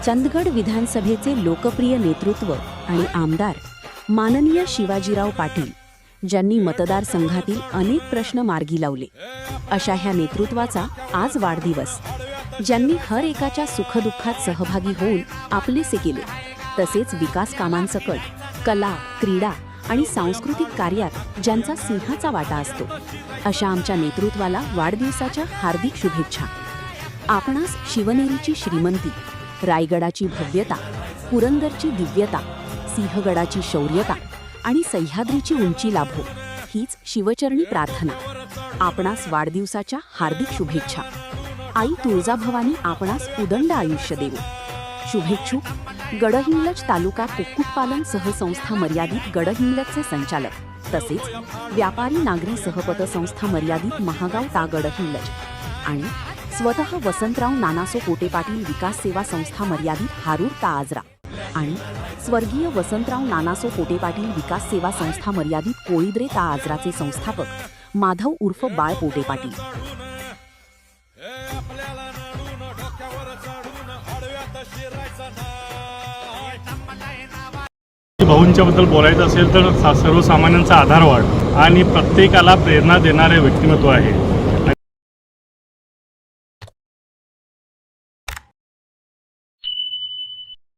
चंदगड विधानसभेचे लोकप्रिय नेतृत्व आणि आमदार माननीय शिवाजीराव पाटील, ज्यांनी मतदारसंघातील अनेक प्रश्न मार्गी लावले, अशा ह्या नेतृत्वाचा आज वाढदिवस, ज्यांनी हर एकाच्या सुखदुःखात सहभागी होऊन आपलेसे केले, तसेच विकास कामांसकट कला, क्रीडा आणि सांस्कृतिक कार्यात ज्यांचा सिंहाचा वाटा असतो, अशा आमच्या नेतृत्वाला वाढदिवसाच्या हार्दिक शुभेच्छा. आपणास शिवनेरीची श्रीमंती, रायगडाची भव्यता, पुरंदरची दिव्यता, सिंहगडाची शौर्यता आणि सह्याद्रीची उंची लाभो, हीच शिवचरणी प्रार्थना. आपणास वाढदिवसाच्या हार्दिक शुभेच्छा. आई तुळजाभवानी आपणास उदंड आयुष्य देवो. शुभेच्छुक गडहिंग्लज तालुका कुक्कुटपालन सहसंस्था मर्यादित गडहिंग्लजचे संचालक, तसेच व्यापारी नागरी सहपतसंस्था मर्यादित महागाव ता गडहिंग्लज आणि स्वतः वसंतराव नानासो पोटे पाटील विकास सेवा संस्था मर्यादित हारूर ता आजरा आणि स्वर्गीय वसंतराव नानासो पोटे पाटील विकास सेवा संस्था मर्यादित कोळीद्रे ता आजराचे संस्थापक माधव उर्फ बाळ पोटे पाटील. भाऊंच्या बद्दल बोलायचं असेल तर सर्वसामान्यांचा आधारवाड आणि प्रत्येकाला प्रेरणा देणारे व्यक्तिमत्व आहे.